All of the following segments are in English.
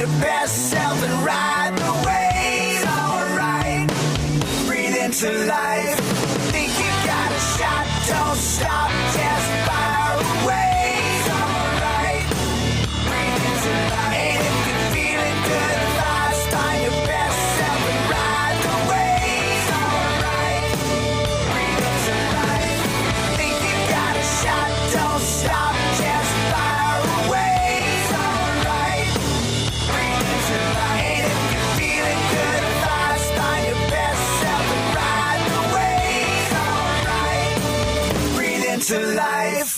your best self and ride the waves. Alright, breathe into life. Think you got a shot, don't stop, just fire away. Alright, breathe into life. And if you're feeling good, vibes, find your best self and ride the waves. Alright, breathe into life. Think you got a shot, don't stop, just fire away. Alright, breathe into life. And if you're feeling good, vibes, find your best self and ride the waves. Alright, breathe into life.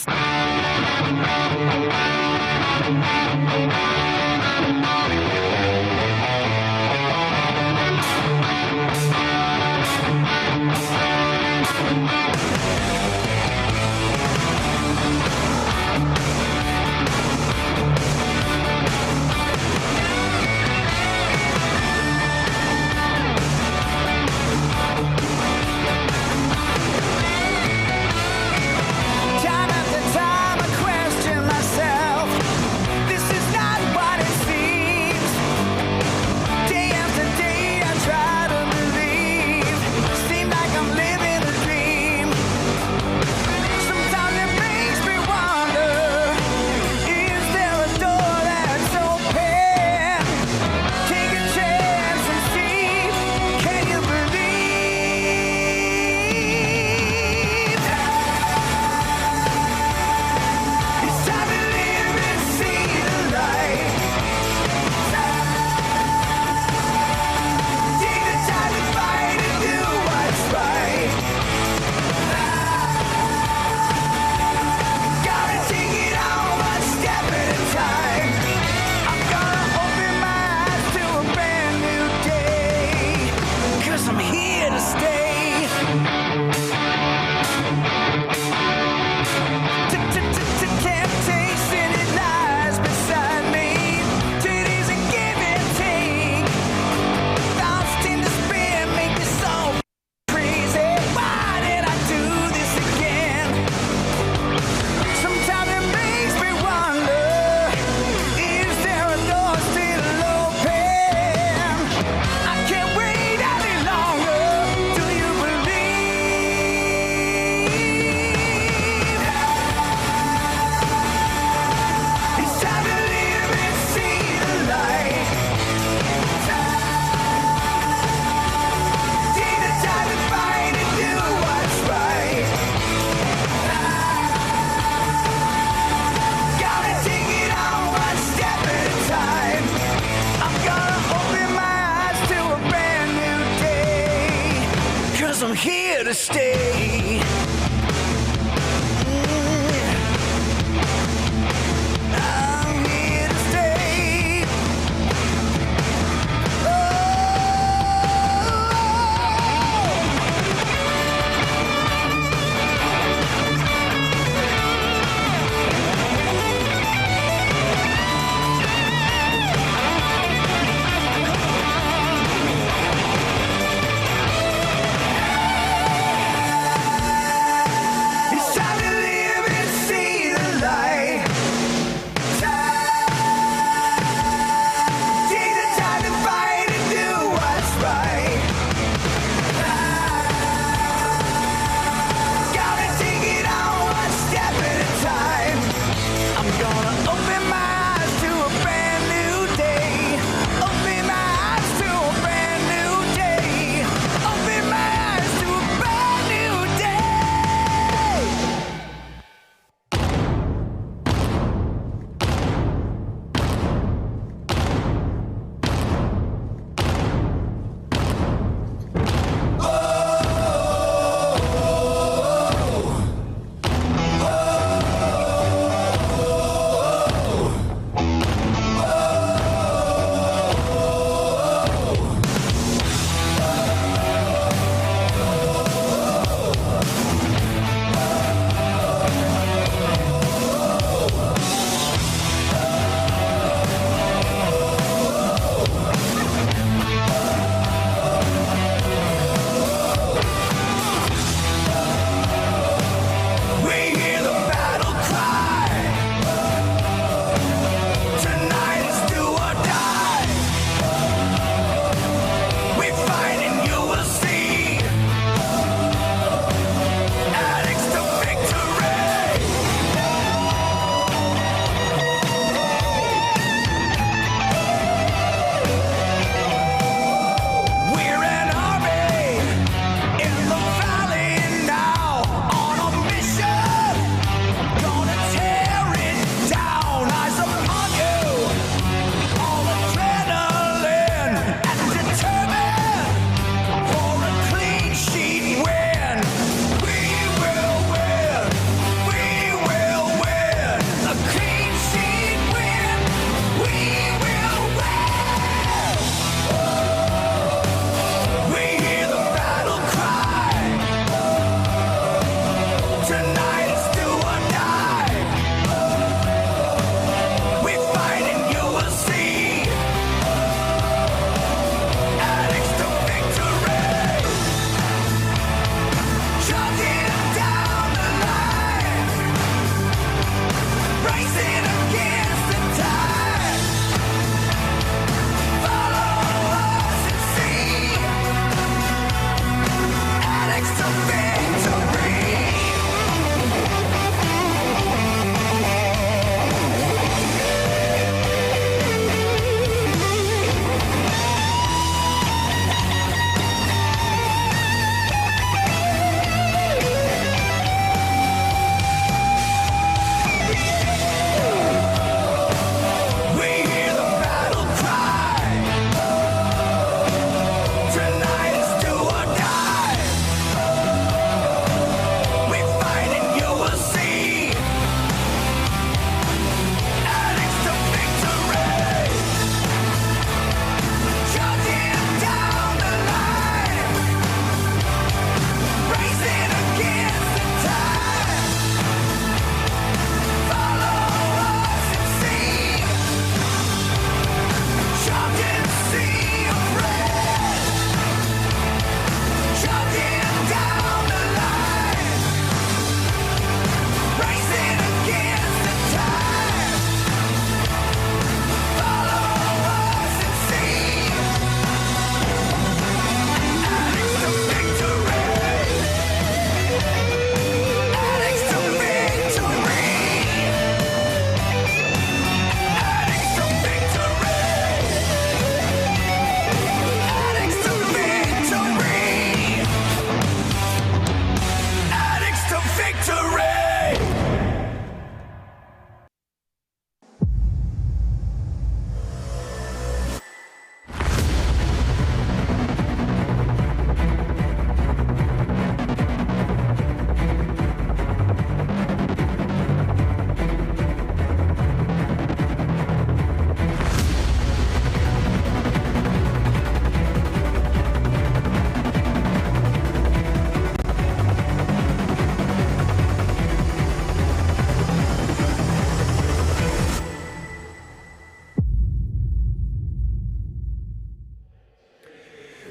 Time after time I question myself. This is not what it seems. Day after day I try to believe. Seems like I'm living a dream. Sometimes it makes me wonder, is there a door that's open? Take a chance and see, can you believe? It's time to live and see the light. Take the time to fight and do what's right. Gotta take it on one step at a time. I'm gonna open my eyes to a brand new day, 'cause I'm here to stay. Temptation, it lies beside me. Today's a give and take. Thoughts tend to spin, make me so crazy. Why did I do this again? Sometimes it makes me wonder, is there a door still open? I can't wait any longer. Do you believe? It's time to live and see the light. Take the time to fight and do what's right. Gotta take it on one step at a time. I'm gonna open my eyes to a brand new day, 'cause I'm here to stay. I'm here to stay.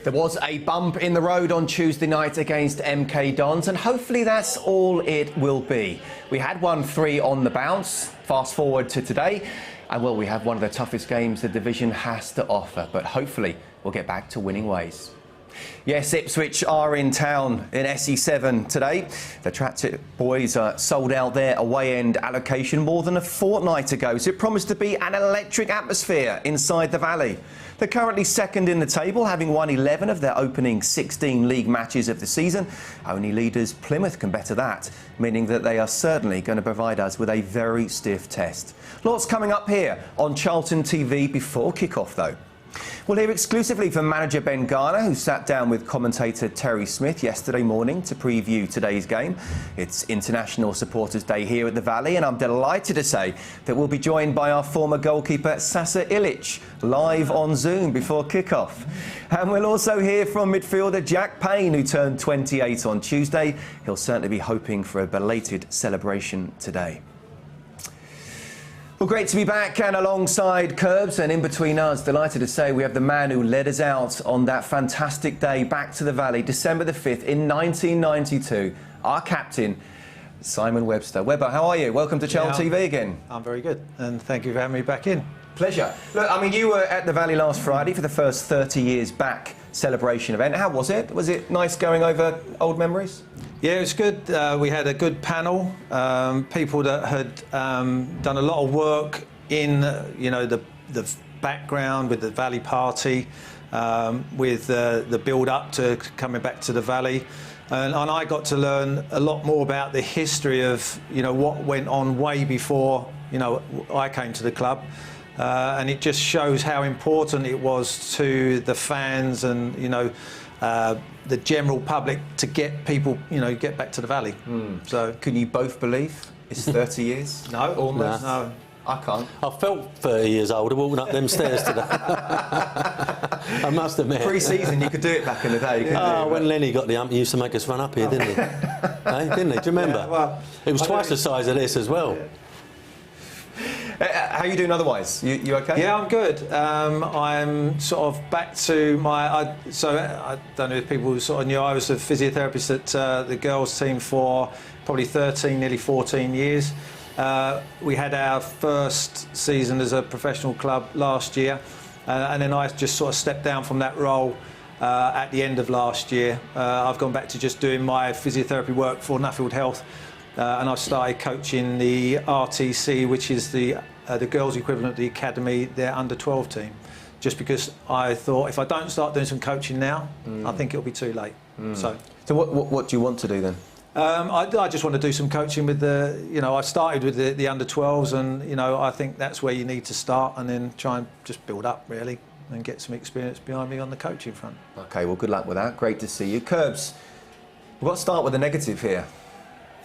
There was a bump in the road on Tuesday night against MK Dons, and hopefully that's all it will be. We had 1-3 on the bounce. Fast forward to today, and well, we have one of the toughest games the division has to offer, but hopefully we'll get back to winning ways. Yes, Ipswich are in town in SE7 today. The Tratsit boys sold out their away end allocation more than a fortnight ago, so it promised to be an electric atmosphere inside the Valley. They're currently second in the table, having won 11 of their opening 16 league matches of the season. Only leaders Plymouth can better that, meaning that they are certainly going to provide us with a very stiff test. Lots coming up here on Charlton TV before kick-off, though. We'll hear exclusively from manager Ben Garner, who sat down with commentator Terry Smith yesterday morning to preview today's game. It's International Supporters Day here at the Valley, and I'm delighted to say that we'll be joined by our former goalkeeper Sasa Ilic live on Zoom before kick-off. And we'll also hear from midfielder Jack Payne, who turned 28 on Tuesday. He'll certainly be hoping for a belated celebration today. Well, great to be back and alongside Curbs, and in between us, delighted to say we have the man who led us out on that fantastic day back to the Valley, December the 5th in 1992, our captain, Simon Webster. Webber, how are you? Welcome to Charlton TV again. I'm very good, and thank you for having me back in. Pleasure. Look, I mean, you were at the Valley last Friday for the first 30 years back celebration event. How was it? Was it nice going over old memories? Yeah, it was good. We had a good panel, people that had done a lot of work in, the background with the Valley Party, with the build-up to coming back to the Valley. And I got to learn a lot more about the history of, what went on way before, I came to the club. And it just shows how important it was to the fans and, the general public to get people, get back to the Valley. So, can you both believe it's 30 years? No, almost. No. I can't. I felt 30 years older walking up them stairs today. I must admit. Pre-season, you could do it back in the day, couldn't you? When Lenny got the hump, he used to make us run up here, didn't he? Didn't he? Do you remember? Yeah, well, it was twice the size of this as well. How are you doing otherwise? You okay? Yeah, I'm good. I'm sort of back to my... So I don't know if people sort of knew I was a physiotherapist at the girls' team for probably 13, nearly 14 years. We had our first season as a professional club last year, and then I just sort of stepped down from that role at the end of last year. I've gone back to just doing my physiotherapy work for Nuffield Health. And I've started coaching the RTC, which is the girls' equivalent of the academy, their under-12 team. Just because I thought if I don't start doing some coaching now, I think it'll be too late. So what do you want to do then? I just want to do some coaching with the, I started with the under-12s, and I think that's where you need to start, and then try and just build up really and get some experience behind me on the coaching front. Okay, well, good luck with that. Great to see you. Curbs, we've got to start with the negative here.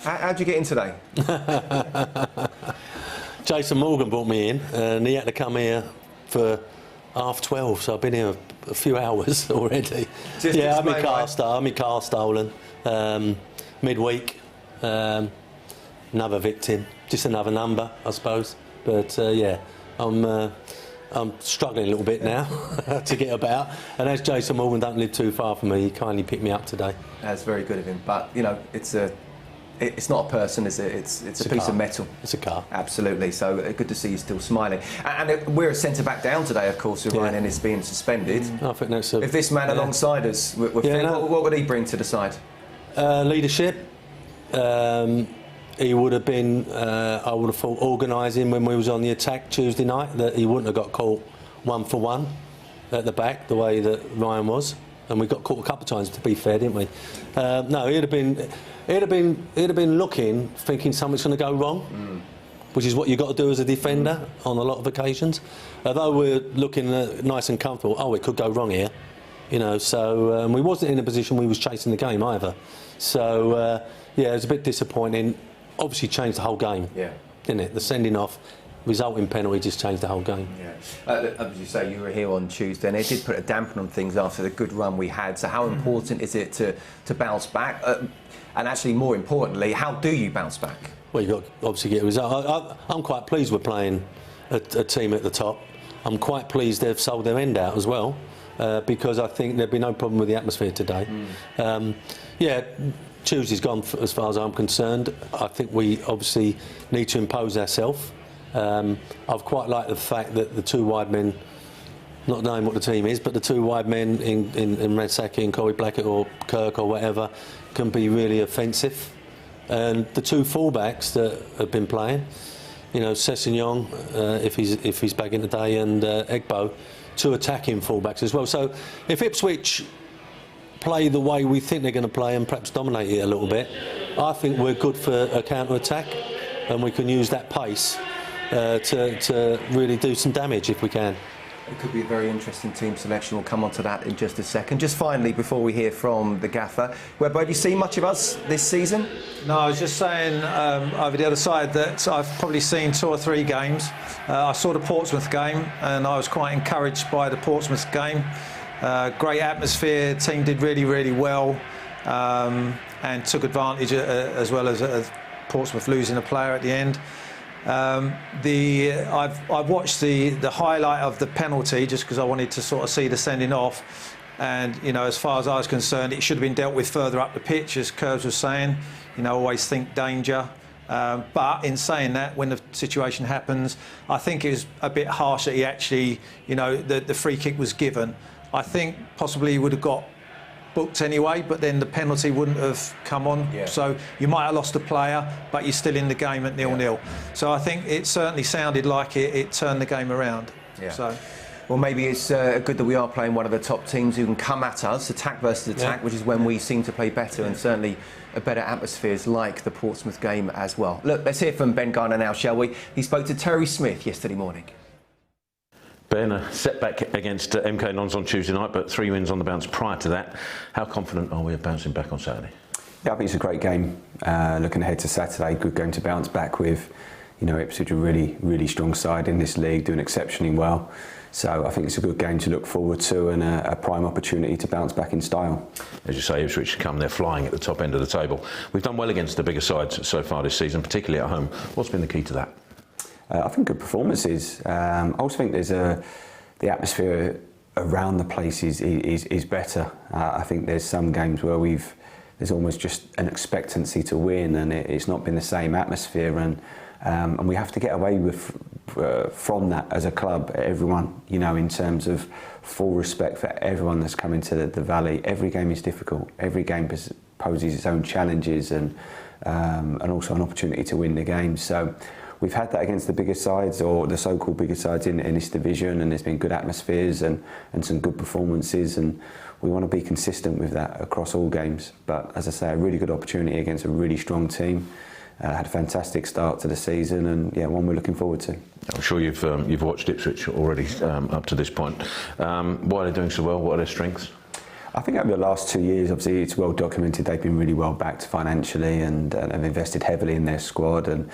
How'd you get in today? Jason Morgan brought me in, and he had to come here for 12:30, so I've been here a few hours already. Yeah, I'm in car stolen. Midweek, another victim, just another number, I suppose. But yeah, I'm struggling a little bit now to get about. And as Jason Morgan don't live too far from me, he kindly picked me up today. That's very good of him. But it's not a person, is it? It's a piece of metal. It's a car. Absolutely. So good to see you still smiling. And we're a centre back down today, of course, with Ryan Ennis being suspended. I think that's if this man alongside us, what would he bring to the side? Leadership. He would have been, I would have thought, organising when we was on the attack Tuesday night, that he wouldn't have got caught 1-for-1 at the back the way that Ryan was. And we got caught a couple of times, to be fair, didn't we? No, he'd have been looking, thinking something's going to go wrong, which is what you've got to do as a defender on a lot of occasions. Although we're looking nice and comfortable, it could go wrong here, So we wasn't in a position we was chasing the game either. So yeah, it was a bit disappointing. Obviously, changed the whole game, didn't it? The sending off, resulting penalty just changed the whole game. Yeah. As you say, you were here on Tuesday, and it did put a damper on things after the good run we had. So how important is it to bounce back? And actually, more importantly, how do you bounce back? Well, you've got to obviously get a result. I'm quite pleased we're playing a team at the top. I'm quite pleased they've sold their end out as well. because I think there'd be no problem with the atmosphere today. Yeah, Tuesday's gone as far as I'm concerned. I think we obviously need to impose ourselves. I've quite liked the fact that the two wide men, not knowing what the team is, but the two wide men in Redsacki and Corey Blackett or Kirk or whatever can be really offensive. And the two fullbacks that have been playing, you know, Sessegnon, if he's back in today, and Egbo, two attacking fullbacks as well. So if Ipswich play the way we think they're going to play and perhaps dominate it a little bit, I think we're good for a counter-attack, and we can use that pace to really do some damage if we can. It could be a very interesting team selection. We'll come on to that in just a second. Just finally, before we hear from the gaffer, Webber, have you seen much of us this season? No, I was just saying over the other side that I've probably seen 2 or 3 games. I saw the Portsmouth game and I was quite encouraged by the Portsmouth game. Great atmosphere, team did really, really well, and took advantage as well as Portsmouth losing a player at the end. I've watched the highlight of the penalty just because I wanted to sort of see the sending off, and you know, as far as I was concerned, it should have been dealt with further up the pitch, as Curbs was saying. You know, always think danger. But in saying that, when the situation happens, I think it was a bit harsh that he actually, you know, the free kick was given. I think possibly he would have got booked anyway, but then the penalty wouldn't have come on. Yeah. So you might have lost a player, but you're still in the game at 0-0. Yeah. So I think it certainly sounded like it turned the game around. Yeah. So. Well, maybe it's good that we are playing one of the top teams who can come at us, attack versus attack, which is when we seem to play better, and certainly a better atmospheres like the Portsmouth game as well. Look, let's hear from Ben Garner now, shall we? He spoke to Terry Smith yesterday morning. Ben, a setback against MK Dons on Tuesday night, but 3 wins on the bounce prior to that. How confident are we of bouncing back on Saturday? Yeah, I think it's a great game. Looking ahead to Saturday, good game to bounce back with. You know, Ipswich are a really, really strong side in this league, doing exceptionally well. So I think it's a good game to look forward to, and a prime opportunity to bounce back in style. As you say, Ipswich come, they're flying at the top end of the table. We've done well against the bigger sides so far this season, particularly at home. What's been the key to that? I think good performances. I also think there's the atmosphere around the place is better. I think there's some games where there's almost just an expectancy to win, and it's not been the same atmosphere, and we have to get away from that as a club. Everyone, you know, in terms of full respect for everyone that's coming to the Valley. Every game is difficult. Every game poses its own challenges, and also an opportunity to win the game. So. We've had that against the bigger sides, or the so-called bigger sides in this division, and there's been good atmospheres and some good performances, and we want to be consistent with that across all games. But as I say, a really good opportunity against a really strong team. Had a fantastic start to the season, and yeah, one we're looking forward to. I'm sure you've watched Ipswich already up to this point. Why are they doing so well? What are their strengths? I think over the last 2 years, obviously it's well documented, they've been really well backed financially, and have invested heavily in their squad, and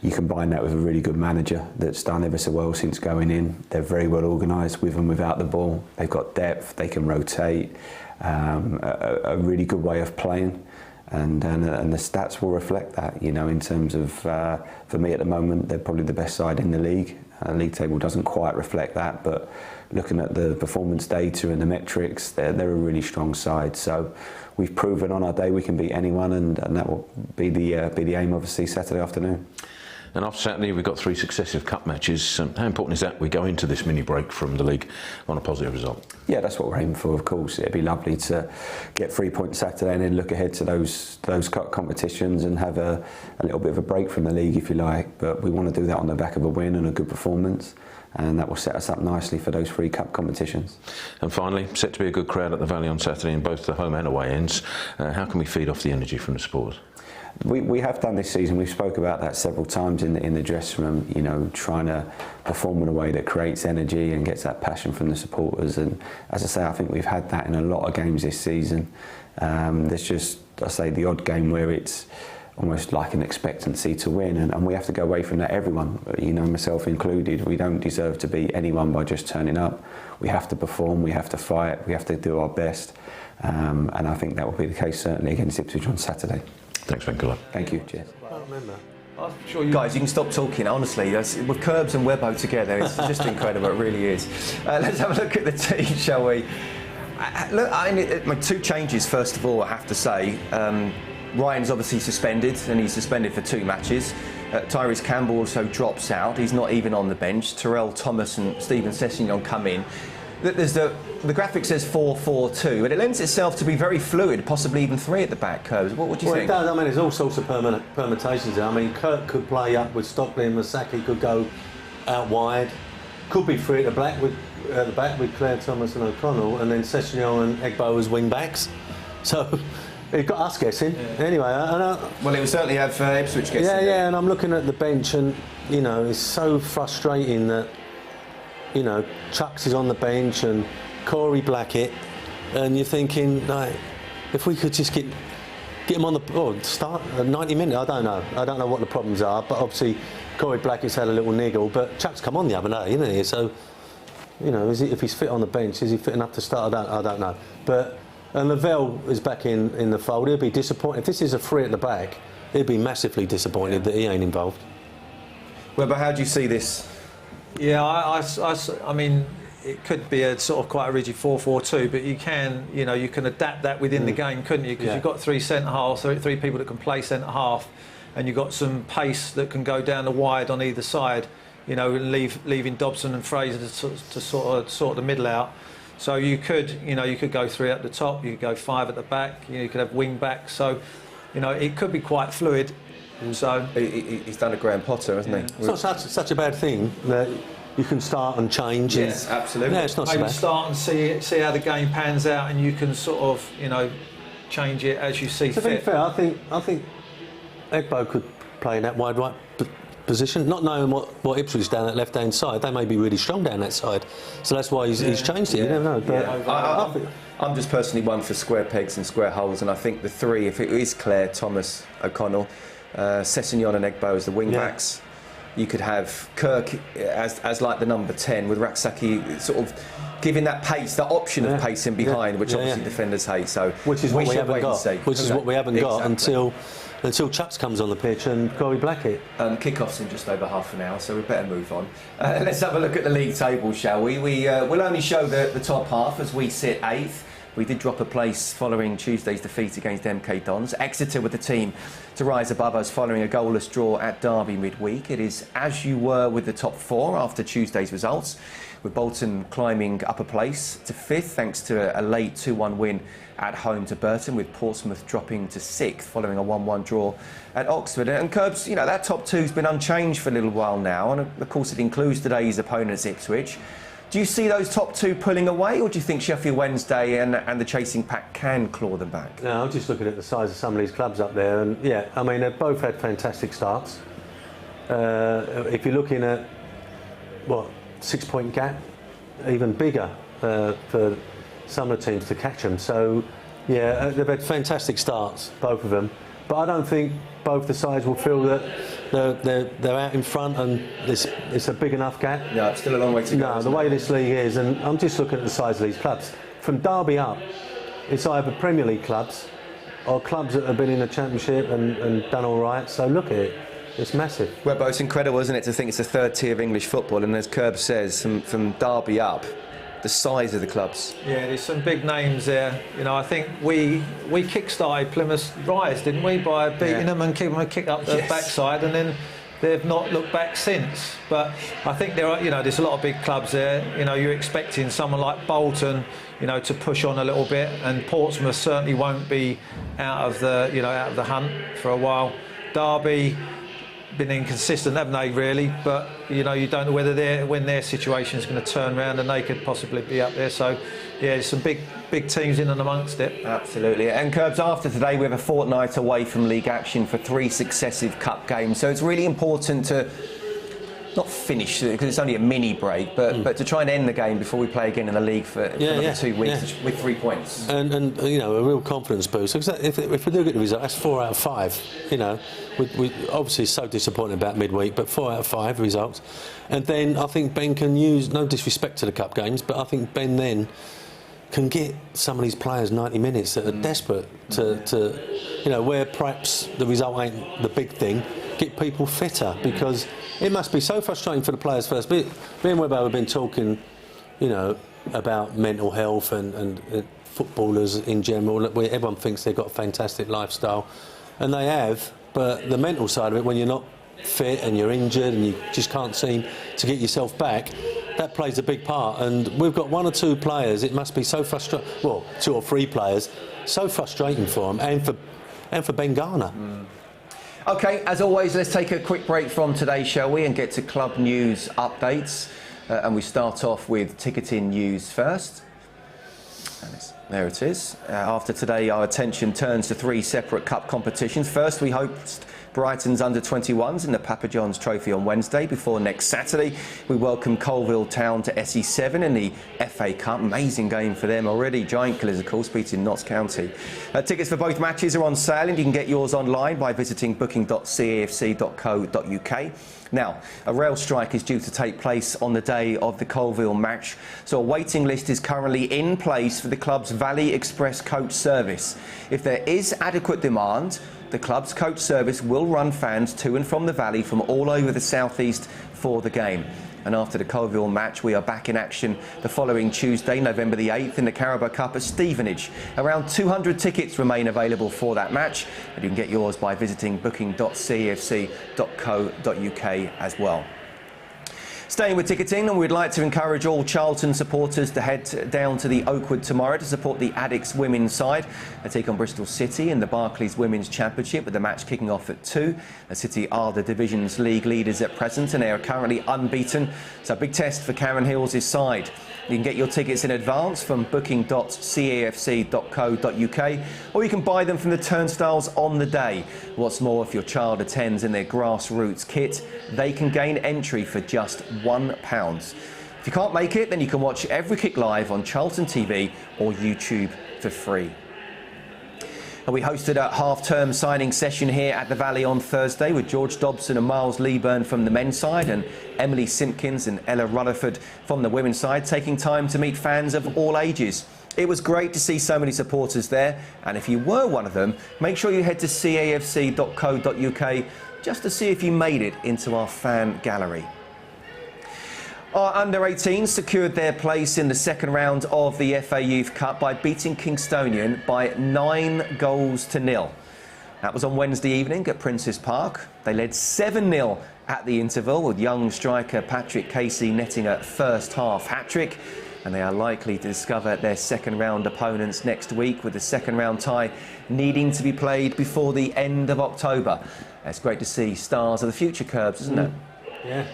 you combine that with a really good manager that's done ever so well since going in. They're very well organised with and without the ball. They've got depth, they can rotate, a really good way of playing, and the stats will reflect that, you know, in terms of, for me at the moment, they're probably the best side in the league. League table doesn't quite reflect that, but looking at the performance data and the metrics, they're a really strong side. So we've proven on our day we can beat anyone, and that will be the aim, obviously, Saturday afternoon. And after Saturday, we've got 3 successive cup matches. How important is that we go into this mini break from the league on a positive result? Yeah, that's what we're aiming for, of course. It'd be lovely to get 3 points Saturday and then look ahead to those cup competitions and have a little bit of a break from the league, if you like. But we want to do that on the back of a win and a good performance, and that will set us up nicely for those 3 cup competitions. And finally, set to be a good crowd at the Valley on Saturday in both the home and away ends. How can we feed off the energy from the supporters? We have done this season. We've spoke about that several times in the dressing room. You know, trying to perform in a way that creates energy and gets that passion from the supporters. And as I say, I think we've had that in a lot of games this season. There's just, I say, the odd game where it's almost like an expectancy to win, and we have to go away from that. Everyone, you know, myself included, we don't deserve to beat anyone by just turning up. We have to perform. We have to fight. We have to do our best. And I think that will be the case certainly against Ipswich on Saturday. Thanks, Ben Garner. Thank you. Cheers. Guys, you can stop talking, honestly. With Curbs and Webbo together, it's just incredible, it really is. Let's have a look at the team, shall we? Look, my two changes, first of all, I have to say. Ryan's obviously suspended, and he's suspended for 2 matches. Tyrese Campbell also drops out. He's not even on the bench. Terrell Thomas and Stephen Sessegnon come in. There's the graphic says 4-4-2, but it lends itself to be very fluid, possibly even 3 at the back, Curbs. What do you think? It does. I mean, there's all sorts of permutations there. I mean, Kirk could play up with Stockley and Masaki could go out wide. Could be 3 at the back with Claire Thomas and O'Connell, and then Sessegnon and Egbo as wing backs. So it got us guessing. Yeah. Anyway, well, it will certainly have Ipswich guessing. Yeah, and I'm looking at the bench, and you know, it's so frustrating that, you know, Chucks is on the bench and Corey Blackett, and you're thinking, like, if we could just get him on the start at 90 minutes. I don't know what the problems are, but obviously Corey Blackett's had a little niggle, but Chuck's come on the other day, isn't he? So, you know, if he's fit on the bench, is he fit enough to start? I don't know. But Lavelle is back in the fold. He'll be disappointed. If this is a 3 at the back, he'll be massively disappointed that he ain't involved. Well, but how do you see this? Yeah, I mean, it could be a sort of quite a rigid 4-4-2, but you can adapt that within the game, couldn't you? Because you've got 3 centre halves, 3 people that can play centre half, and you've got some pace that can go down the wide on either side. You know, leaving Dobson and Fraser to sort the middle out. So you could go 3 at the top, you could go 5 at the back, you could have wing backs. So, you know, it could be quite fluid. So he's done a Graham Potter, hasn't he? It's not such a bad thing that you can start and change. Yes, absolutely. Yeah, it's not maybe so bad. Start and see how the game pans out, and you can sort of, you know, change it as you see fit. To be fair, I think Egbo could play in that wide right position, not knowing what Ipswich down that left-hand side. They may be really strong down that side, so that's why he's changed it. You never know. But I'm just personally one for square pegs and square holes, and I think the 3, if it is Claire, Thomas, O'Connell, Sessegnon and Egbo as the wing backs, you could have Kirk as like the number 10 with Raksaki sort of giving that pace, that option of pace in behind, which obviously defenders hate. So which is what we haven't got. Which is what we haven't got until Chucks comes on the pitch and Corey Blackett. Kickoff's in just over half an hour, so we better move on. Let's have a look at the league table, shall we? We'll only show the top half as we sit 8th. We did drop a place following Tuesday's defeat against MK Dons. Exeter with the team to rise above us following a goalless draw at Derby midweek. It is as you were with the top 4 after Tuesday's results, with Bolton climbing up a place to 5th thanks to a late 2-1 win at home to Burton, with Portsmouth dropping to 6th following a 1-1 draw at Oxford. And Curbs, you know, that top 2's been unchanged for a little while now, and of course it includes today's opponents, Ipswich. Do you see those top 2 pulling away, or do you think Sheffield Wednesday and the chasing pack can claw them back? No, I'm just looking at the size of some of these clubs up there, and yeah, I mean, they've both had fantastic starts. If you're looking at 6-point gap, even bigger for some of the teams to catch them. So yeah, they've had fantastic starts, both of them. But I don't think both the sides will feel that they're out in front and it's a big enough gap. No, it's still a long way to go. No, the way this league is, and I'm just looking at the size of these clubs. From Derby up, it's either Premier League clubs or clubs that have been in the Championship and done all right. So look at it. It's massive. Well, but it's incredible, isn't it, to think it's the 3rd tier of English football, and as Curb says, from Derby up, the size of the clubs. Yeah, there's some big names there. You know, I think we kick-started Plymouth's rise, didn't we, by beating them and giving them a kick up the backside, and then they've not looked back since. But I think there's a lot of big clubs there. You know, you're expecting someone like Bolton, you know, to push on a little bit, and Portsmouth certainly won't be out of the hunt for a while. Derby been inconsistent, haven't they, really? But you know, you don't know when their situation is going to turn around, and they could possibly be up there. So yeah, there's some big teams in and amongst it. Absolutely. And Curbs, after today we have a fortnight away from league action for 3 successive cup games, so it's really important to not finish because it's only a mini break, but to try and end the game before we play again in the league for another 2 weeks with 3 points. And you know, a real confidence boost. If we do get the result, that's 4 out of 5. You know, we obviously so disappointed about midweek, but 4 out of 5 results. And then I think Ben can use, no disrespect to the cup games, but I think Ben then can get some of these players 90 minutes that are desperate to, you know, where perhaps the result ain't the big thing, get people fitter, because it must be so frustrating for the players first. Me and Webber have been talking, you know, about mental health and footballers in general. Everyone thinks they've got a fantastic lifestyle, and they have, but the mental side of it, when you're not fit and you're injured and you just can't seem to get yourself back, that plays a big part. And we've got 1 or 2 players, it must be so frustrating, well, 2 or 3 players, so frustrating for them, and for Ben Garner. OK, as always, let's take a quick break from today, shall we, and get to club news updates. And we start off with ticketing news first. And there it is. After today, our attention turns to 3 separate cup competitions. First, we host Brighton's under-21s in the Papa John's Trophy on Wednesday. Before next Saturday, we welcome Curbishley Town to SE7 in the FA Cup. Amazing game for them already. Giant Killers, of course, beating Notts County. Tickets for both matches are on sale, and you can get yours online by visiting booking.cafc.co.uk. Now, a rail strike is due to take place on the day of the Colville match, so a waiting list is currently in place for the club's Valley Express coach service. If there is adequate demand, the club's coach service will run fans to and from the Valley from all over the southeast for the game. And after the Colville match, we are back in action the following Tuesday, November the 8th, in the Carabao Cup at Stevenage. Around 200 tickets remain available for that match, and you can get yours by visiting booking.cefc.co.uk as well. Staying with ticketing, and we'd like to encourage all Charlton supporters to head down to the Oakwood tomorrow to support the Addicts women's side. They take on Bristol City in the Barclays Women's Championship, with the match kicking off at 2. The City are the Division's league leaders at present, and they are currently unbeaten. So a big test for Karen Hills' side. You can get your tickets in advance from booking.cafc.co.uk, or you can buy them from the turnstiles on the day. What's more, if your child attends in their grassroots kit, they can gain entry for just £1. If you can't make it, then you can watch every kick live on Charlton TV or YouTube for free. And we hosted a half-term signing session here at the Valley on Thursday with George Dobson and Miles Leeburn from the men's side, and Emily Simpkins and Ella Rutherford from the women's side, taking time to meet fans of all ages. It was great to see so many supporters there, and if you were one of them, make sure you head to cafc.co.uk just to see if you made it into our fan gallery. Our under-18s secured their place in the second round of the FA Youth Cup by beating Kingstonian by 9-0. That was on Wednesday evening at Princes Park. They led 7-0 at the interval, with young striker Patrick Casey netting a first-half hat-trick. And they are likely to discover their second-round opponents next week, with the second-round tie needing to be played before the end of October. It's great to see stars of the future, Curbs, isn't it? Yeah.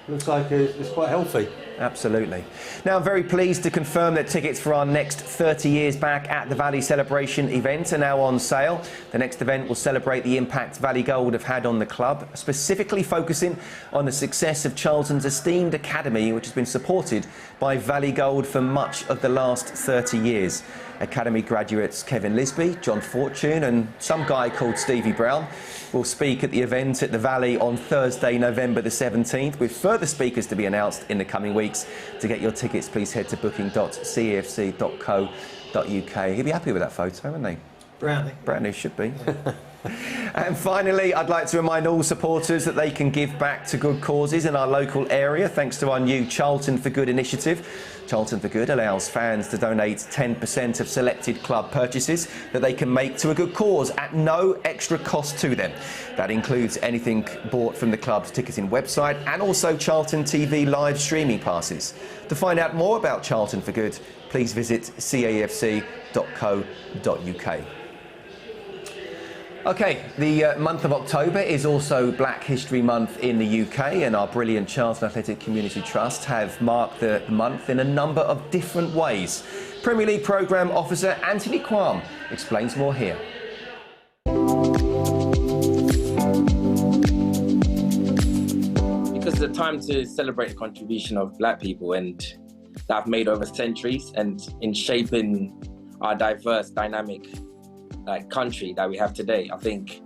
Looks like it's quite healthy. Absolutely. Now, I'm very pleased to confirm that tickets for our next 30 years back at the Valley Celebration event are now on sale. The next event will celebrate the impact Valley Gold have had on the club, specifically focusing on the success of Charlton's esteemed academy, which has been supported by Valley Gold for much of the last 30 years. Academy graduates Kevin Lisby, John Fortune and some guy called Stevie Brown will speak at the event at the Valley on Thursday, November the 17th, with further speakers to be announced in the coming weeks. To get your tickets, please head to booking.cafc.co.uk. He'll be happy with that photo, won't he? Brand new, should be. And finally, I'd like to remind all supporters that they can give back to good causes in our local area thanks to our new Charlton for Good initiative. Charlton for Good allows fans to donate 10% of selected club purchases that they can make to a good cause at no extra cost to them. That includes anything bought from the club's ticketing website and also Charlton TV live streaming passes. To find out more about Charlton for Good, please visit cafc.co.uk. OK, the month of October is also Black History Month in the UK, and our brilliant Charlton Athletic Community Trust have marked the month in a number of different ways. Premier League Programme Officer Anthony Quam explains more here. Because it's a time to celebrate the contribution of black people and that have made over centuries, and in shaping our diverse, dynamic country that we have today. I think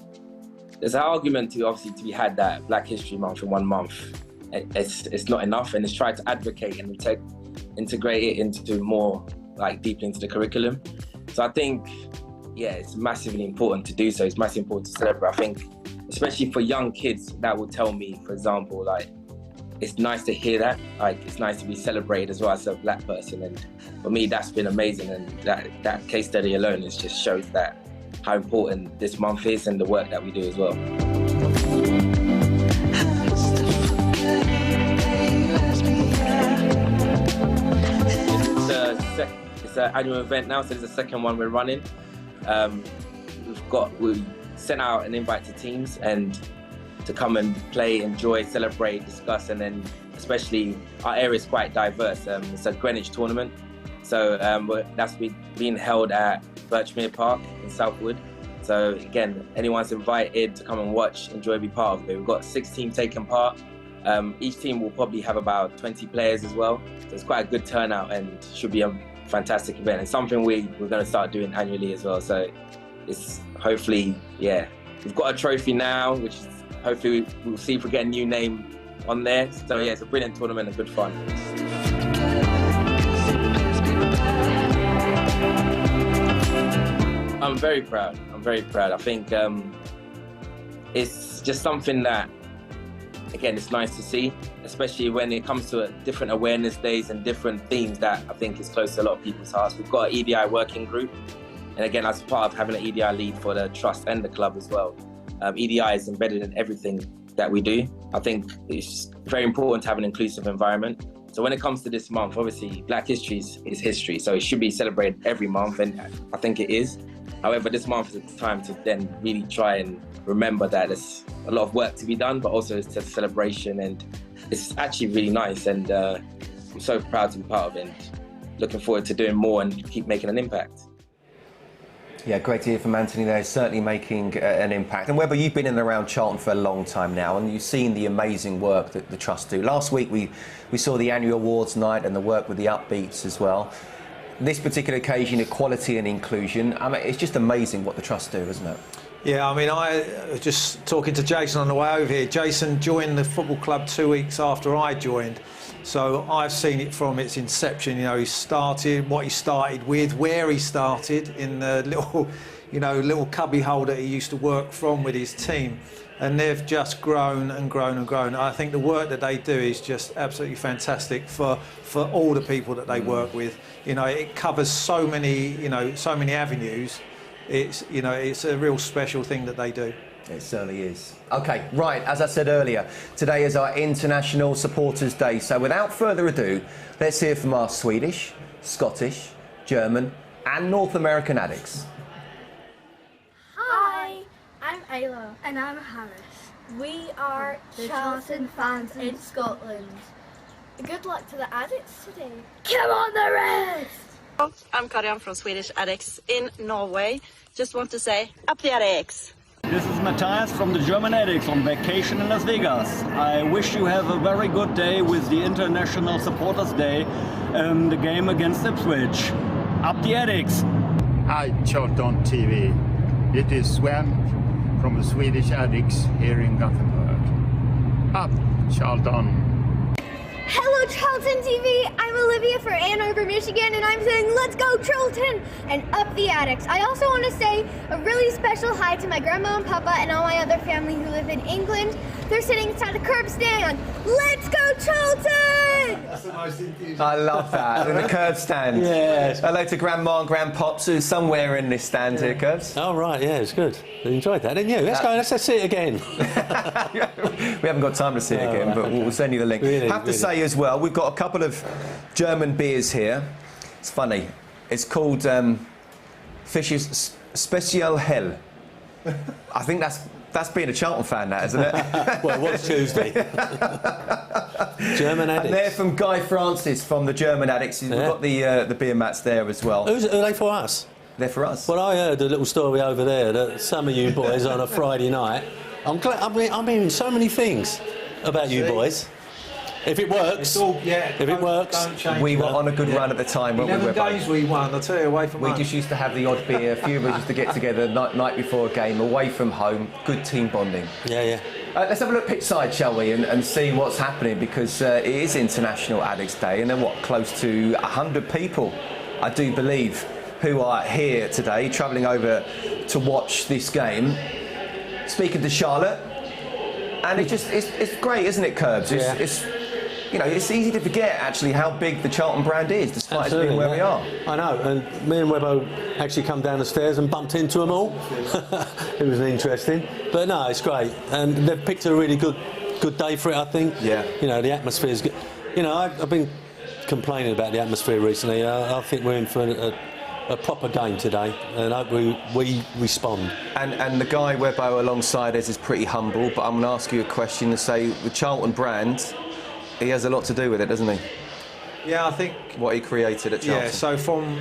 there's an argument to be had that Black History Month in 1 month, it's not enough, and it's tried to advocate and integrate it into more deeply into the curriculum. So I think, yeah, it's massively important to do so. It's massively important to celebrate. I think, especially for young kids, that will tell me, for example, it's nice to hear that. Like, it's nice to be celebrated as well as a black person, and for me that's been amazing. And that case study alone just shows that how important this month is and the work that we do as well. It's an annual event now, so it's the second one we're running. We sent out an invite to teams and to come and play, enjoy, celebrate, discuss, and then especially our area is quite diverse. It's a Greenwich tournament, so that's being held at Birchmere Park in Southwood. So again, anyone's invited to come and watch, enjoy, be part of it. We've got 6 teams taking part. Each team will probably have about 20 players as well. So it's quite a good turnout and should be a fantastic event. And something we're going to start doing annually as well. So it's hopefully, we've got a trophy now, which is hopefully we'll see if we get a new name on there. So yeah, it's a brilliant tournament and good fun. I'm very proud. I think it's just something that, again, it's nice to see, especially when it comes to different awareness days and different themes that I think is close to a lot of people's hearts. We've got an EDI working group, and again, as part of having an EDI lead for the trust and the club as well. EDI is embedded in everything that we do. I think it's very important to have an inclusive environment. So when it comes to this month, obviously Black History is history, so it should be celebrated every month, and I think it is. However, this month is the time to then really try and remember that there's a lot of work to be done, but also it's a celebration, and it's actually really nice, and I'm so proud to be part of it and looking forward to doing more and keep making an impact. Yeah, great to hear from Anthony there, certainly making an impact. And Webber, you've been in and around Charlton for a long time now, and you've seen the amazing work that the Trust do. Last week we saw the annual awards night and the work with the Upbeats as well. This particular occasion, equality and inclusion, I mean, it's just amazing what the Trust do, isn't it? Yeah, I mean, I was just talking to Jason on the way over here. Jason joined the football club 2 weeks after I joined. So I've seen it from its inception. You know, he started, what he started with, where he started in the little cubby hole that he used to work from with his team. And they've just grown and grown and grown. I think the work that they do is just absolutely fantastic for all the people that they work with. You know, it covers so many avenues. It's a real special thing that they do. It certainly is. OK, right, as I said earlier, today is our International Supporters Day. So without further ado, let's hear from our Swedish, Scottish, German and North American addicts. Hi, I'm Ayla. And I'm Harris. We are the Charlton fans in Scotland. Good luck to the addicts today. Come on the Reds! I'm Karian from Swedish Addicts in Norway. Just want to say, up the Addicts! This is Matthias from the German Addicts on vacation in Las Vegas. I wish you have a very good day with the International Supporters Day, the game against Ipswich. Up the Addicts! Hi, Charlton TV. It is Sven from the Swedish Addicts here in Gothenburg. Up, Charlton! Hello Charlton TV, I'm Olivia for Ann Arbor, Michigan, and I'm saying let's go Charlton and up the Addicts. I also want to say a really special hi to my grandma and papa and all my other family who live in England. They're sitting inside the curb stand. Let's go Charlton! That's the most enthusiastic. I love that, in the curb stand. Yes. Hello to Grandma and Grandpops, who's somewhere in this stand here, Curbs. Oh, right, yeah, it's good. You enjoyed that, didn't you? Let's see it again. We haven't got time to see it again, but we'll send you the link. Really, Have to say as well, we've got a couple of German beers here. It's funny. It's called Fischer's Special Hell. I think that's being a Charlton fan, that, isn't it? Well, what's Tuesday? German Addicts. And they're from Guy Francis from the German Addicts. We've got the beer mats there as well. Are they for us? They're for us. Well, I heard a little story over there that some of you boys on a Friday night. I'm hearing so many things about you boys. If it works, We were on a good run at the time, weren't we? 11 games we won, I'll tell you, away from home. We just used to have the odd beer, a few of us used to get together night before a game, away from home, good team bonding. Yeah. Let's have a look pitch side, shall we, and see what's happening, because it is International Addicts Day, and there are, close to 100 people, I do believe, who are here today, travelling over to watch this game. Speaking to Charlotte, and it's great, isn't it, Curbs? you know, it's easy to forget actually how big the Charlton brand is, despite us being where we are. I know, and me and Webbo actually come down the stairs and bumped into them all. It was interesting, but no, it's great, and they've picked a really good day for it, I think. Yeah. You know, the atmosphere's good. You know, I've been complaining about the atmosphere recently. I think we're in for a proper game today, and I hope we respond. And the guy Webbo alongside us is pretty humble, but I'm going to ask you a question to say the Charlton brand, he has a lot to do with it, doesn't he? Yeah, I think what he created at Charlton. Yeah, so from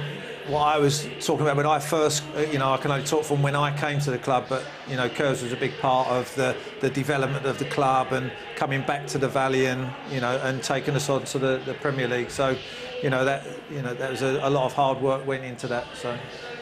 what I was talking about when I first, you know, I can only talk from when I came to the club, but, you know, Curbs was a big part of the development of the club and coming back to the Valley and, you know, and taking us on to the Premier League. So, that was a lot of hard work went into that. So.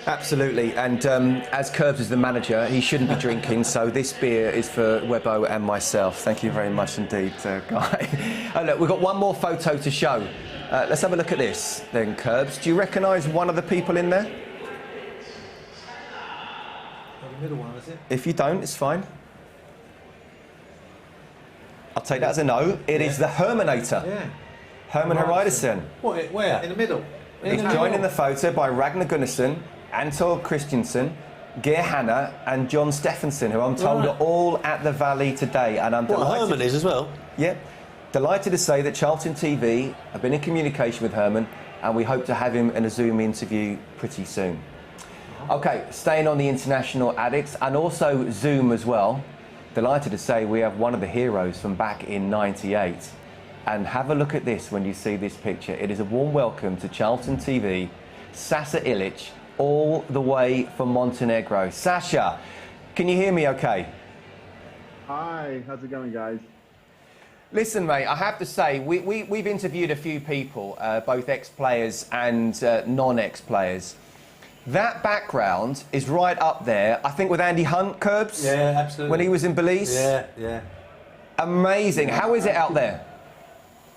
Absolutely, and as Curbs is the manager, he shouldn't be drinking, so this beer is for Webbo and myself. Thank you very much indeed, Guy. Oh, look, we've got one more photo to show. Let's have a look at this then, Curbs. Do you recognise one of the people in there? The middle one, is it? If you don't, it's fine. I'll take that as a no. It is the Herminator. Yeah. Herman Hreidersen. What? Where? In the middle. He's joined in the photo by Ragnar Gunnarsson, Anton Christiansen, Geir Hanna and John Stephenson, who I'm told are all at the Valley today. And I'm delighted. Herman is as well? Yep. Delighted to say that Charlton TV have been in communication with Herman, and we hope to have him in a Zoom interview pretty soon. OK, staying on the international addicts and also Zoom as well. Delighted to say we have one of the heroes from back in '98. And have a look at this when you see this picture. It is a warm welcome to Charlton TV, Sasa Ilic, all the way from Montenegro. Sasha, can you hear me okay? Hi, how's it going, guys? Listen, mate, I have to say, we've interviewed a few people, both ex-players and non-ex-players. That background is right up there, I think, with Andy Hunt, Curbs? Yeah, absolutely. When he was in Belize? Yeah. Amazing. How is it out there?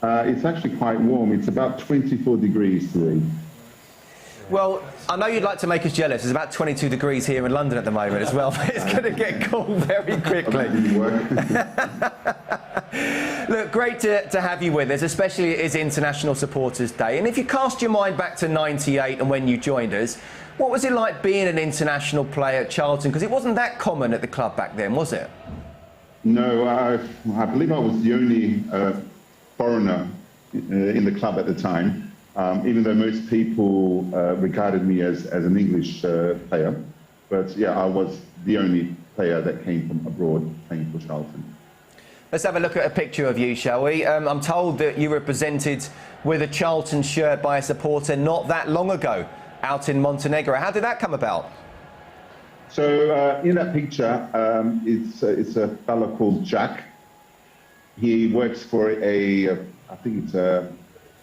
It's actually quite warm. It's about 24 degrees today. Well, I know you'd like to make us jealous. It's about 22 degrees here in London at the moment as well, but it's going to get cold very quickly. Look, great to have you with us, especially it is International Supporters Day. And if you cast your mind back to '98 and when you joined us, what was it like being an international player at Charlton? Because it wasn't that common at the club back then, was it? No, I believe I was the only foreigner in the club at the time. Even though most people regarded me as an English player. But yeah, I was the only player that came from abroad playing for Charlton. Let's have a look at a picture of you, shall we? I'm told that you were presented with a Charlton shirt by a supporter not that long ago out in Montenegro. How did that come about? So in that picture, it's a fellow called Jack. He works for I think it's a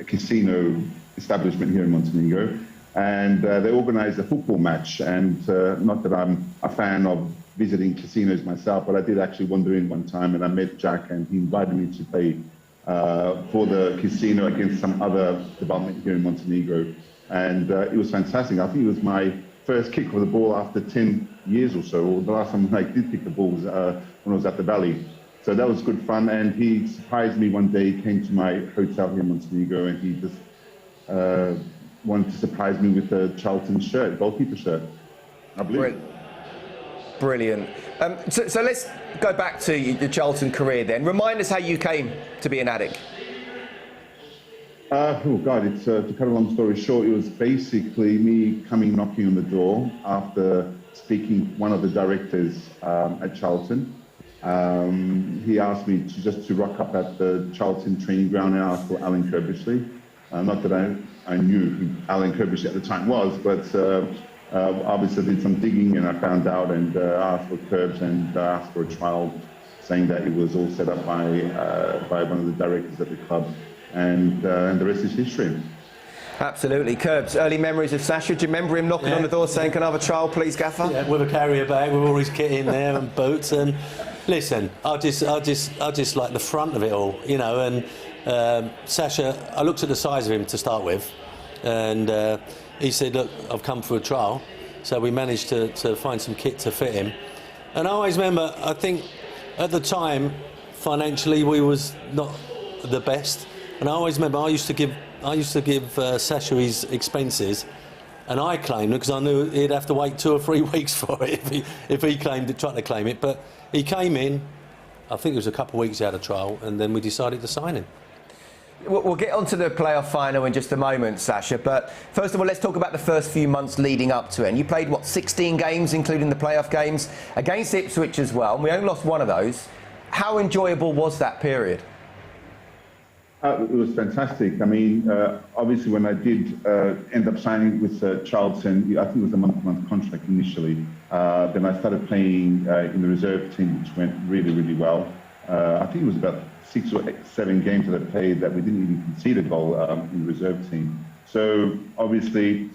casino establishment here in Montenegro, and they organised a football match. And not that I'm a fan of visiting casinos myself, but I did actually wander in one time and I met Jack, and he invited me to play for the casino against some other development here in Montenegro. And it was fantastic. I think it was my first kick of the ball after 10 years or so, or the last time I did kick the ball was when I was at the Valley. So that was good fun, and he surprised me one day. He came to my hotel here in Montenegro, and he just wanted to surprise me with a Charlton shirt, goalkeeper shirt, I believe. Brilliant. So let's go back to your Charlton career then. Remind us how you came to be an addict. Oh God, to cut a long story short, it was basically me knocking on the door after speaking to one of the directors at Charlton. He asked me to rock up at the Charlton training ground and ask for Alan Curbishley. Not that I knew who Alan Curbishley at the time was, but obviously I did some digging and I found out and asked for Curbs and asked for a trial, saying that it was all set up by one of the directors at the club, and the rest is history. Absolutely. Curbs, early memories of Sasha. Do you remember him knocking on the door saying, "Can I have a trial, please, Gaffer?" Yeah, with a carrier bag with all his kit in there and boots. And listen, I just like the front of it all, you know. And Sasha, I looked at the size of him to start with, and he said, "Look, I've come for a trial." So we managed to find some kit to fit him. And I always remember, I think at the time, financially we was not the best. And I always remember I used to give Sasha his expenses, and I claimed it because I knew he'd have to wait 2 or 3 weeks for it if he tried to claim it. But he came in, I think it was a couple of weeks out of trial, and then we decided to sign him. We'll get on to the playoff final in just a moment, Sasha, but first of all, let's talk about the first few months leading up to it. And you played, 16 games, including the playoff games, against Ipswich as well, and we only lost one of those. How enjoyable was that period? It was fantastic. I mean, obviously, when I did end up signing with Charlton, I think it was a month-to-month contract initially. Then I started playing in the reserve team, which went really, really well. I think it was about 6 or 7 games that I played that we didn't even concede a goal in the reserve team. So obviously,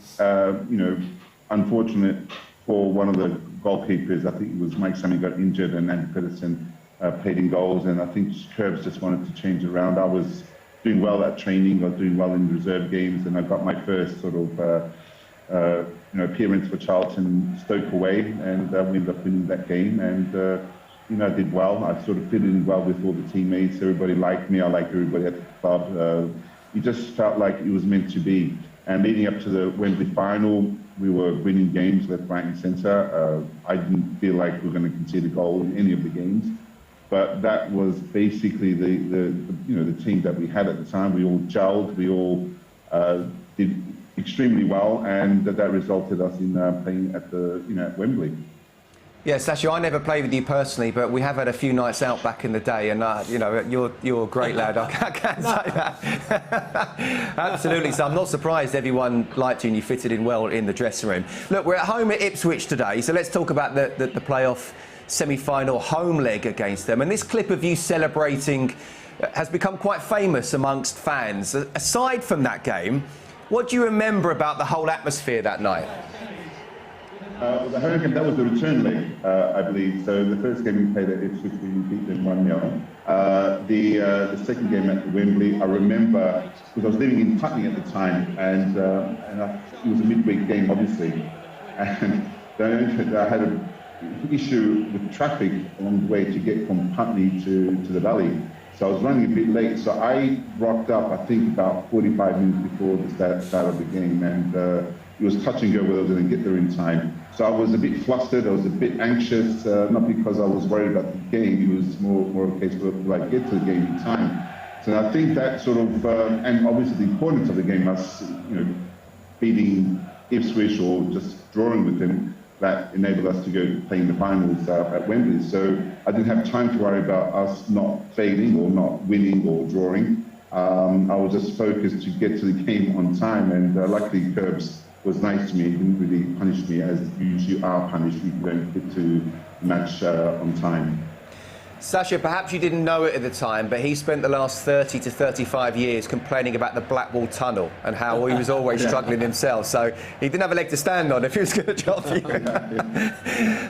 unfortunate for one of the goalkeepers. I think it was Mike Sammy got injured and Andy Pedersen played in goals, and I think Curbs just wanted to change it around. I was doing well at training, I was doing well in the reserve games, and I got my first sort of appearance for Charlton Stoke away, and we ended up winning that game. And I did well. I sort of fit in well with all the teammates. Everybody liked me. I liked everybody at the club. It just felt like it was meant to be. And leading up to the Wembley final, we were winning games left, right, and centre. I didn't feel like we were going to concede a goal in any of the games. But that was basically the team that we had at the time. We all gelled. We all did extremely well, and that resulted us in playing at Wembley. Yeah, Sasha, I never played with you personally, but we have had a few nights out back in the day, and you're a great lad. I can't say that. Absolutely. So I'm not surprised everyone liked you and you fitted in well in the dressing room. Look, we're at home at Ipswich today, so let's talk about the playoff semi-final home leg against them. And this clip of you celebrating has become quite famous amongst fans. Aside from that game, what do you remember about the whole atmosphere that night? The home game, that was the return leg, I believe. So the first game we played at Ipswich, we beat them 1-0. The second game at Wembley, I remember, because I was living in Putney at the time, and it was a midweek game, obviously. And I had an issue with traffic along the way to get from Putney to the Valley. So I was running a bit late. So I rocked up, I think, about 45 minutes before the start of the game. And it was touch and go whether I was going to get there in time. So I was a bit flustered, I was a bit anxious, not because I was worried about the game, it was more a case of will I get to the game in time. So I think that sort of, and obviously the importance of the game, us beating Ipswich or just drawing with them, that enabled us to go play in the finals at Wembley. So I didn't have time to worry about us not failing or not winning or drawing. I was just focused to get to the game on time, and luckily Curbs was nice to me. He didn't really punish me as you usually are punished if you don't get to the match on time. Sasha, perhaps you didn't know it at the time, but he spent the last 30 to 35 years complaining about the Blackwall Tunnel and how he was always struggling himself. So he didn't have a leg to stand on if he was going to job you.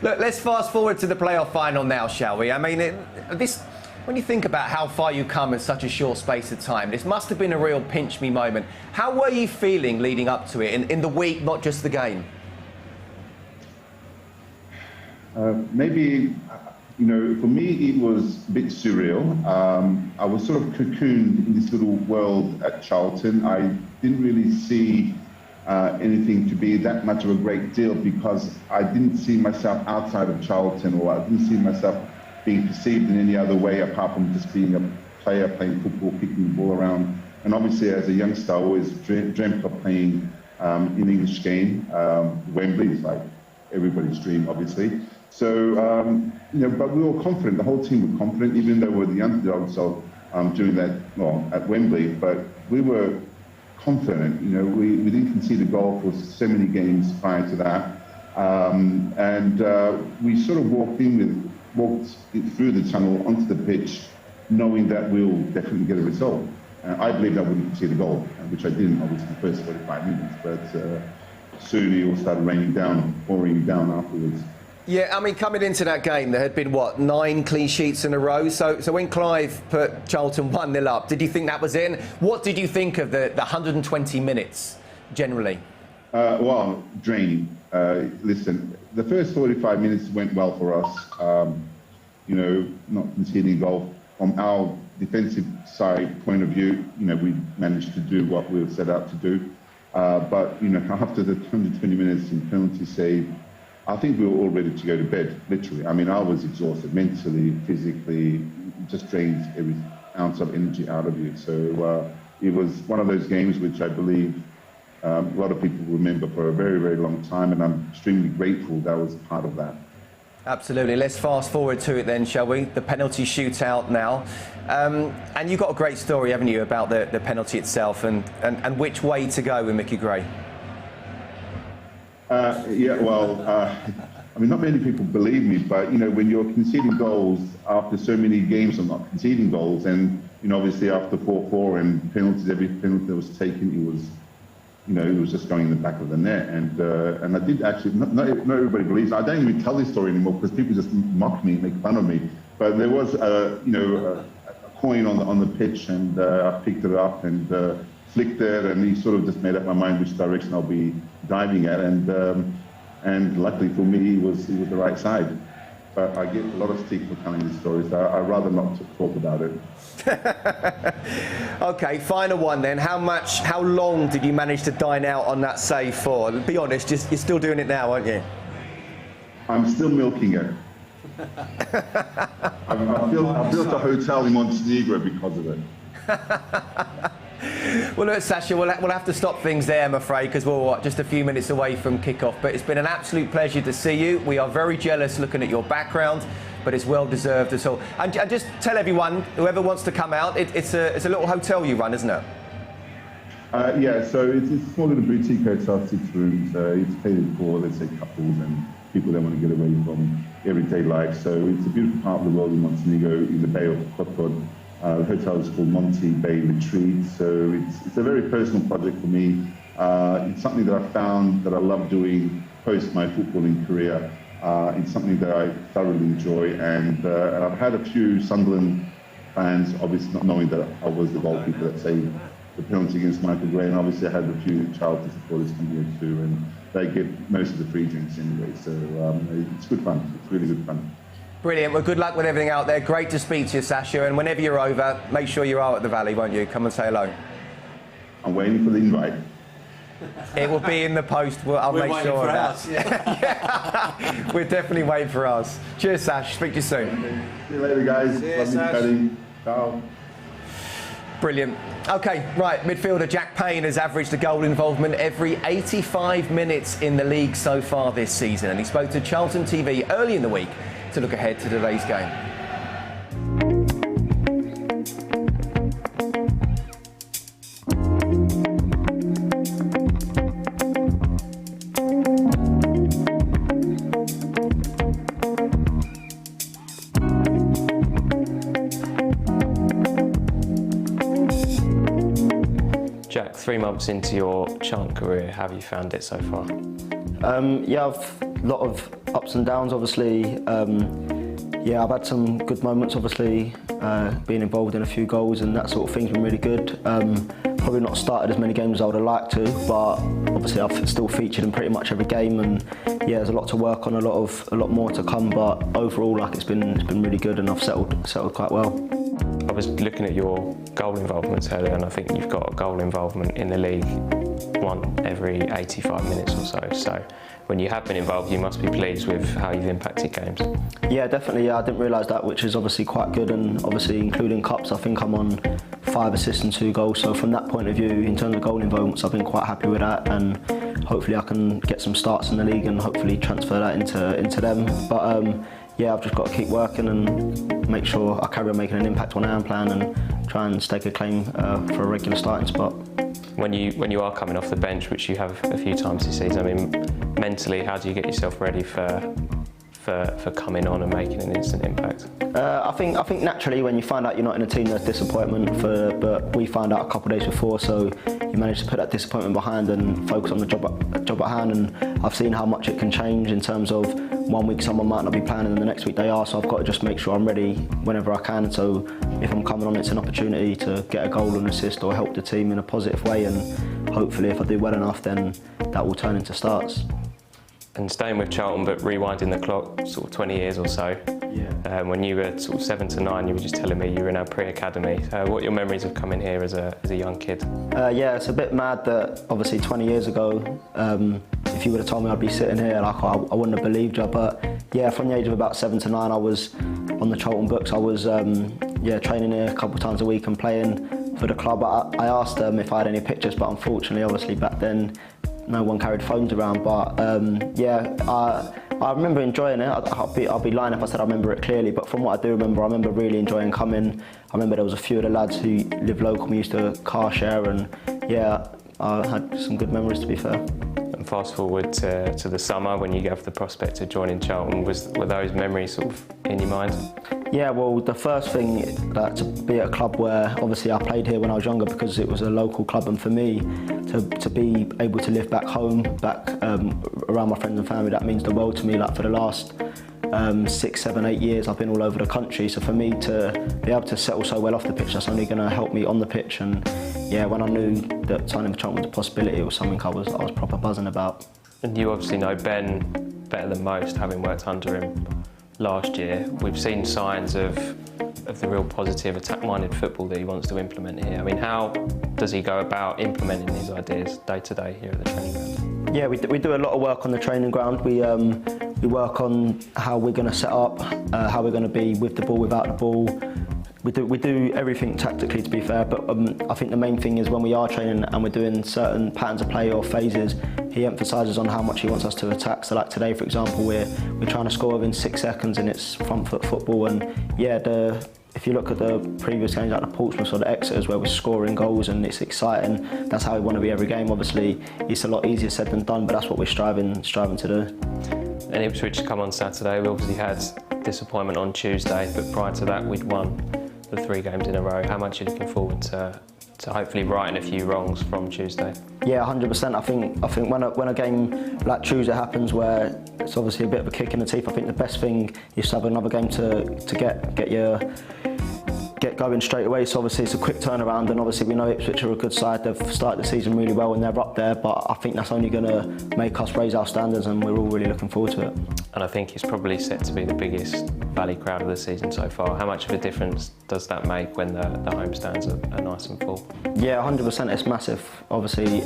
Look, let's fast forward to the playoff final now, shall we? I mean, when you think about how far you come in such a short space of time, this must have been a real pinch-me moment. How were you feeling leading up to it in the week, not just the game? Maybe, for me it was a bit surreal. I was sort of cocooned in this little world at Charlton. I didn't really see anything to be that much of a great deal because I didn't see myself outside of Charlton, or I didn't see myself being perceived in any other way apart from just being a player playing football, kicking the ball around. And obviously as a youngster, I always dreamt of playing in the English game. Wembley is like everybody's dream, obviously. So, but we were confident, the whole team were confident, even though we were the underdogs during that, at Wembley, but we were confident. We didn't concede a goal for so many games prior to that. And we sort of walked through the tunnel onto the pitch, knowing that we'll definitely get a result. I believed I wouldn't concede a goal, which I didn't, obviously, the first 45 minutes, but soon it all started pouring down afterwards. Yeah, I mean, coming into that game, there had been, 9 clean sheets in a row. So when Clive put Charlton 1-0 up, did you think that was in? What did you think of the 120 minutes, generally? Well, draining. Listen, the first 45 minutes went well for us. Not conceding a goal from our defensive side point of view, we managed to do what we were set out to do. But after the 120 minutes in penalty save, I think we were all ready to go to bed, literally. I mean, I was exhausted mentally, physically, it just drains every ounce of energy out of you. So it was one of those games which I believe a lot of people remember for a very, very long time, and I'm extremely grateful that I was part of that. Absolutely. Let's fast forward to it then, shall we? The penalty shootout now. And you've got a great story, haven't you, about the penalty itself and which way to go with Mickey Gray? I mean, not many people believe me, but, when you're conceding goals after so many games of not conceding goals, and, obviously after 4-4 and penalties, every penalty that was taken, it was just going in the back of the net. And I did actually, not everybody believes, I don't even tell this story anymore because people just mock me, make fun of me. But there was, a coin on the pitch, and I picked it up and flicked it, and he sort of just made up my mind which direction I'll be diving at. And luckily for me, he was the right side. But I get a lot of stick for telling these stories. I'd rather not talk about it. Okay, final one then. How long did you manage to dine out on that save for? Be honest, you're still doing it now, aren't you? I'm still milking it. I built a hotel in Montenegro because of it. Well, look, Sasha, we'll have to stop things there, I'm afraid, because we're just a few minutes away from kickoff. But it's been an absolute pleasure to see you. We are very jealous looking at your background, but it's well deserved as well. And just tell everyone, whoever wants to come out, it's a little hotel you run, isn't it? Yeah, so it's a small little boutique hotel, 6 rooms. It's catered for, let's say, couples and people that want to get away from everyday life. So it's a beautiful part of the world in Montenegro, in the Bay of Kotor. The hotel is called Monte Bay Retreat, so it's a very personal project for me. It's something that I found that I love doing post my footballing career. It's something that I thoroughly enjoy, and I've had a few Sunderland fans, obviously not knowing that I was the goalkeeper that saved the penalty against Michael Gray, and obviously I had a few Charlton supporters come here too, and they get most of the free drinks anyway, so it's good fun. It's really good fun. Brilliant. Well, good luck with everything out there. Great to speak to you, Sasha. And whenever you're over, make sure you are at the Valley, won't you? Come and say hello. I'm waiting for the invite. It will be in the post. I'll make sure of that. Yeah. We're definitely waiting for us. Cheers, Sash. Speak to you soon. See you later, guys. Cheers, Lovely chatting. Ciao. Brilliant. OK, right, midfielder Jack Payne has averaged a goal involvement every 85 minutes in the league so far this season. And he spoke to Charlton TV early in the week to look ahead to today's game. Jack, 3 months into your Charlton career, how have you found it so far? Yeah, I've a lot of ups and downs, obviously. I've had some good moments, obviously, being involved in a few goals and that sort of thing's been really good. Probably not started as many games as I would have liked to, but obviously I've still featured in pretty much every game, and yeah, there's a lot to work on, a lot more to come. But overall, it's been really good, and I've settled quite well. I was looking at your goal involvements earlier, and I think you've got a goal involvement in the league one every 85 minutes or so. So when you have been involved, you must be pleased with how you've impacted games. Yeah, definitely. I didn't realise that, which is obviously quite good, and obviously including cups, I think I'm on 5 assists and 2 goals. So from that point of view, in terms of goal involvements, I've been quite happy with that, and hopefully I can get some starts in the league and hopefully transfer that into them. But yeah, I've just got to keep working and make sure I carry on making an impact when I am playing, and try and stake a claim for a regular starting spot. When you are coming off the bench, which you have a few times this season, I mean, mentally, how do you get yourself ready for coming on and making an instant impact? I think naturally when you find out you're not in a team, there's disappointment. But we found out a couple of days before, so you manage to put that disappointment behind and focus on the job at hand. And I've seen how much it can change in terms of 1 week someone might not be playing and the next week they are. So I've got to just make sure I'm ready whenever I can. So if I'm coming on, it's an opportunity to get a goal and assist or help the team in a positive way. And hopefully, if I do well enough, then that will turn into starts. And staying with Charlton, but rewinding the clock, sort of 20 years or so, When you were sort of 7 to 9, you were just telling me you were in our pre-academy. What are your memories of coming here as a young kid? Yeah, it's a bit mad that obviously 20 years ago, if you would have told me I'd be sitting here, like I wouldn't have believed you. But yeah, from the age of about 7 to 9, I was on the Charlton books. I was training here a couple of times a week and playing for the club. I asked them if I had any pictures, but unfortunately, obviously back then, no one carried phones around. But I remember enjoying it. I'll be lying if I said I remember it clearly, but from what I do remember, I remember really enjoying coming. I remember there was a few of the lads who live local. We used to car share, and yeah, I had some good memories, to be fair. And fast forward to the summer when you gave the prospect of joining Charlton, were those memories sort of in your mind? Yeah, well, the first thing, to be at a club where obviously I played here when I was younger because it was a local club, and for me to be able to live back home, back around my friends and family, that means the world to me. Like for the last 6, 7, 8 years, I've been all over the country. So for me to be able to settle so well off the pitch, that's only going to help me on the pitch. And yeah, when I knew that signing for Charlton was a possibility, it was something I was proper buzzing about. And you obviously know Ben better than most, having worked under him last year. We've seen signs of the real positive attack-minded football that he wants to implement here. I mean, how does he go about implementing these ideas day to day here at the training ground? Yeah, we do a lot of work on the training ground. We work on how we're going to set up, how we're going to be with the ball, without the ball. We do everything tactically, to be fair, but I think the main thing is when we are training and we're doing certain patterns of play or phases, he emphasises on how much he wants us to attack. So like today, for example, we're trying to score within 6 seconds and it's front foot football. And yeah, if you look at the previous games like the Portsmouth or the Exeters where we're scoring goals and it's exciting, that's how we want to be every game. Obviously, it's a lot easier said than done, but that's what we're striving to do. And Ipswich come on Saturday. We obviously had disappointment on Tuesday, but prior to that, we'd won the 3 games in a row. How much are you looking forward to hopefully righting a few wrongs from Tuesday? Yeah, 100%. I think when a game like Tuesday happens where it's obviously a bit of a kick in the teeth, I think the best thing is to have another game to get going straight away. So obviously it's a quick turnaround, and obviously we know Ipswich are a good side. They've started the season really well and they're up there, but I think that's only going to make us raise our standards, and we're all really looking forward to it. And I think it's probably set to be the biggest Valley crowd of the season so far. How much of a difference does that make when the home stands are nice and full? Yeah, 100%. It's massive. Obviously,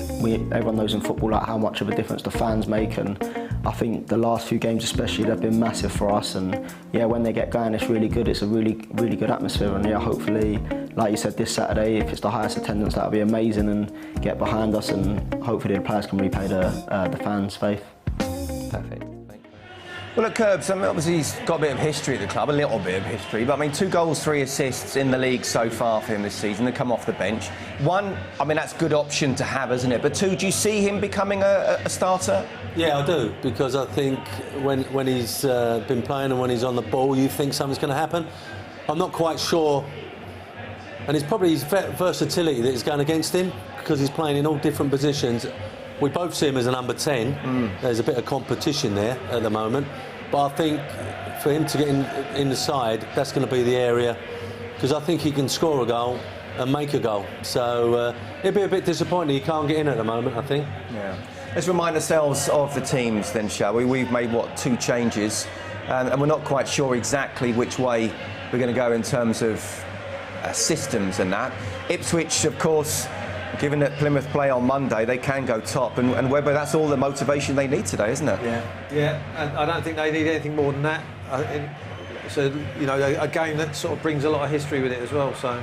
everyone knows in football like how much of a difference the fans make, and I think the last few games especially, they've been massive for us. And yeah, when they get going, it's really good. It's a really good atmosphere, and yeah, hopefully, like you said, this Saturday, if it's the highest attendance, that'll be amazing, and get behind us, and hopefully the players can repay the fans' faith. Perfect. Well, look, Curbs, obviously he's got a bit of history at the club, a little bit of history, but I mean, 2 goals, 3 assists in the league so far for him this season. They come off the bench. 1, I mean, that's a good option to have, isn't it? But 2, do you see him becoming a starter? Yeah, I do, because I think when he's been playing and when he's on the ball, you think something's going to happen. I'm not quite sure, and it's probably his versatility that is going against him, because he's playing in all different positions. We both see him as a number 10. There's a bit of competition there at the moment. But I think for him to get in the side, that's going to be the area, because I think he can score a goal and make a goal. So it'd be a bit disappointing he can't get in at the moment, I think. Yeah. Let's remind ourselves of the teams then, shall we? We've made, 2 changes, and we're not quite sure exactly which way we're going to go in terms of systems and that. Ipswich, of course, given that Plymouth play on Monday, they can go top, and Webber, that's all the motivation they need today, isn't it? Yeah, and I don't think they need anything more than that. So, you know, a game that sort of brings a lot of history with it as well. So,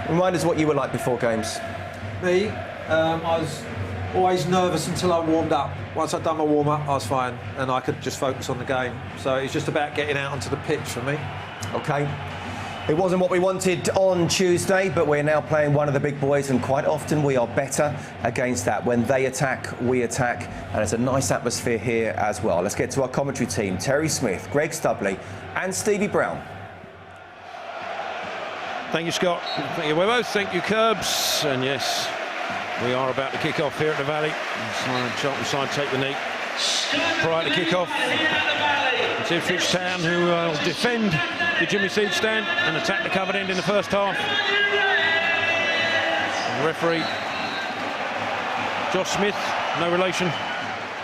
remind us what you were like before games. Me, I was always nervous until I warmed up. Once I'd done my warm-up, I was fine, and I could just focus on the game. So it's just about getting out onto the pitch for me. OK. It wasn't what we wanted on Tuesday, but we're now playing one of the big boys, and quite often we are better against that. When they attack, we attack, and it's a nice atmosphere here as well. Let's get to our commentary team. Terry Smith, Greg Stubley and Stevie Brown. Thank you, Scott. Thank you, Webbo. Thank you, Curbs. And yes, we are about to kick off here at the Valley. Charlton side take the knee prior to kick off. It's Ipswich Town who will defend the Jimmy Seed stand and attack the covered end in the first half. And the referee, Josh Smith, no relation,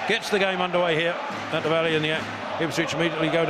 gets the game underway here at the Valley, and the Ipswich immediately go down.